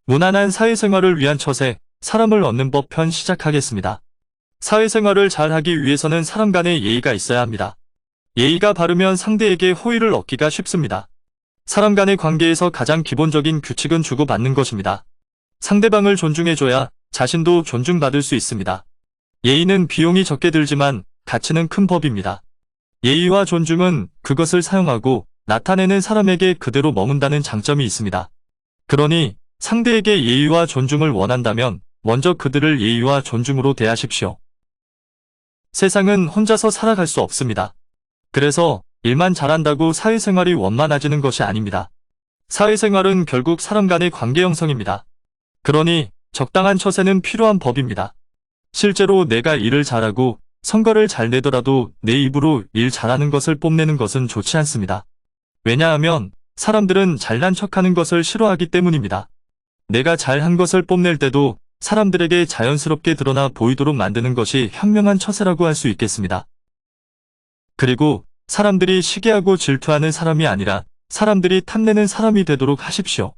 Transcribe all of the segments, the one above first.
무난한 사회생활을 위한 처세, 사람을 얻는 법 편 시작하겠습니다. 사회생활을 잘 하기 위해서는 사람 간의 예의가 있어야 합니다. 예의가 바르면 상대에게 호의를 얻기가 쉽습니다. 사람 간의 관계에서 가장 기본적인 규칙은 주고받는 것입니다. 상대방을 존중해줘야 자신도 존중받을 수 있습니다. 예의는 비용이 적게 들지만 가치는 큰 법입니다. 예의와 존중은 그것을 사용하고 나타내는 사람에게 그대로 머문다는 장점이 있습니다. 그러니 상대에게 예의와 존중을 원한다면 먼저 그들을 예의와 존중으로 대하십시오. 세상은 혼자서 살아갈 수 없습니다. 그래서 일만 잘한다고 사회생활이 원만해지는 것이 아닙니다. 사회생활은 결국 사람 간의 관계 형성입니다. 그러니 적당한 처세는 필요한 법입니다. 실제로 내가 일을 잘하고 성과를 잘 내더라도 내 입으로 일 잘하는 것을 뽐내는 것은 좋지 않습니다. 왜냐하면 사람들은 잘난 척하는 것을 싫어하기 때문입니다. 내가 잘한 것을 뽐낼 때도 사람들에게 자연스럽게 드러나 보이도록 만드는 것이 현명한 처세라고 할 수 있겠습니다. 그리고 사람들이 시기하고 질투하는 사람이 아니라 사람들이 탐내는 사람이 되도록 하십시오.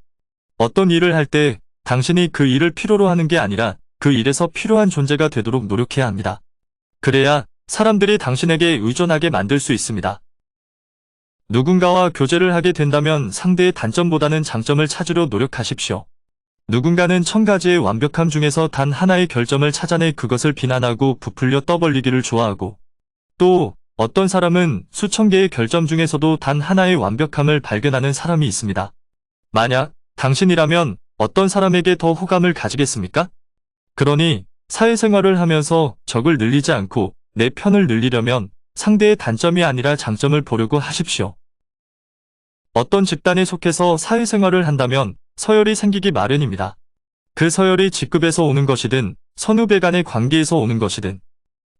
어떤 일을 할 때 당신이 그 일을 필요로 하는 게 아니라 그 일에서 필요한 존재가 되도록 노력해야 합니다. 그래야 사람들이 당신에게 의존하게 만들 수 있습니다. 누군가와 교제를 하게 된다면 상대의 단점보다는 장점을 찾으려 노력하십시오. 누군가는 1000가지의 완벽함 중에서 단 하나의 결점을 찾아내 그것을 비난하고 부풀려 떠벌리기를 좋아하고, 또 어떤 사람은 수천 개의 결점 중에서도 단 하나의 완벽함을 발견하는 사람이 있습니다. 만약 당신이라면 어떤 사람에게 더 호감을 가지겠습니까? 그러니 사회생활을 하면서 적을 늘리지 않고 내 편을 늘리려면 상대의 단점이 아니라 장점을 보려고 하십시오. 어떤 집단에 속해서 사회생활을 한다면 서열이 생기기 마련입니다. 그 서열이 직급에서 오는 것이든 선후배 간의 관계에서 오는 것이든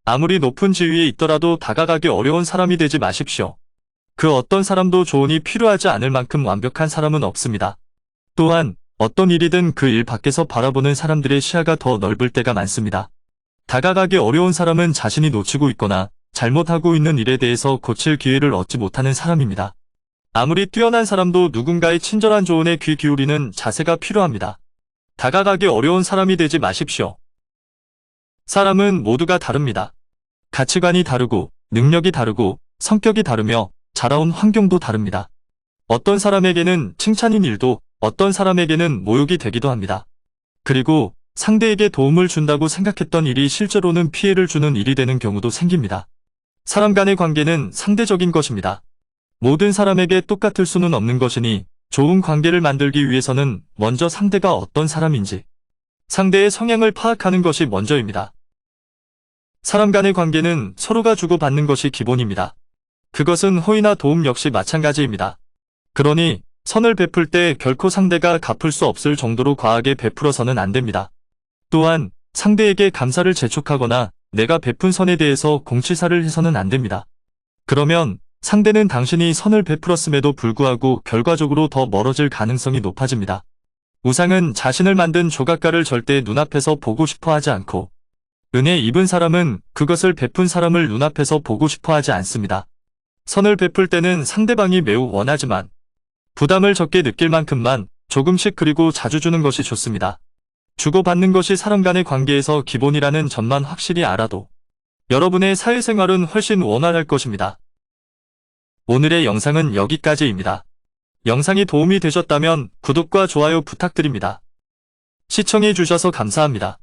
아무리 높은 지위에 있더라도 다가가기 어려운 사람이 되지 마십시오. 그 어떤 사람도 조언이 필요하지 않을 만큼 완벽한 사람은 없습니다. 또한 어떤 일이든 그 일 밖에서 바라보는 사람들의 시야가 더 넓을 때가 많습니다. 다가가기 어려운 사람은 자신이 놓치고 있거나 잘못하고 있는 일에 대해서 고칠 기회를 얻지 못하는 사람입니다. 아무리 뛰어난 사람도 누군가의 친절한 조언에 귀 기울이는 자세가 필요합니다. 다가가기 어려운 사람이 되지 마십시오. 사람은 모두가 다릅니다. 가치관이 다르고 능력이 다르고 성격이 다르며 자라온 환경도 다릅니다. 어떤 사람에게는 칭찬인 일도 어떤 사람에게는 모욕이 되기도 합니다. 그리고 상대에게 도움을 준다고 생각했던 일이 실제로는 피해를 주는 일이 되는 경우도 생깁니다. 사람 간의 관계는 상대적인 것입니다. 모든 사람에게 똑같을 수는 없는 것이니 좋은 관계를 만들기 위해서는 먼저 상대가 어떤 사람인지, 상대의 성향을 파악하는 것이 먼저입니다. 사람 간의 관계는 서로가 주고받는 것이 기본입니다. 그것은 호의나 도움 역시 마찬가지입니다. 그러니 선을 베풀 때 결코 상대가 갚을 수 없을 정도로 과하게 베풀어서는 안 됩니다. 또한 상대에게 감사를 재촉하거나 내가 베푼 선에 대해서 공치사를 해서는 안 됩니다. 그러면 상대는 당신이 선을 베풀었음에도 불구하고 결과적으로 더 멀어질 가능성이 높아집니다. 우상은 자신을 만든 조각가를 절대 눈앞에서 보고 싶어 하지 않고, 은혜 입은 사람은 그것을 베푼 사람을 눈앞에서 보고 싶어 하지 않습니다. 선을 베풀 때는 상대방이 매우 원하지만 부담을 적게 느낄 만큼만 조금씩 그리고 자주 주는 것이 좋습니다. 주고받는 것이 사람 간의 관계에서 기본이라는 점만 확실히 알아도 여러분의 사회생활은 훨씬 원활할 것입니다. 오늘의 영상은 여기까지입니다. 영상이 도움이 되셨다면 구독과 좋아요 부탁드립니다. 시청해 주셔서 감사합니다.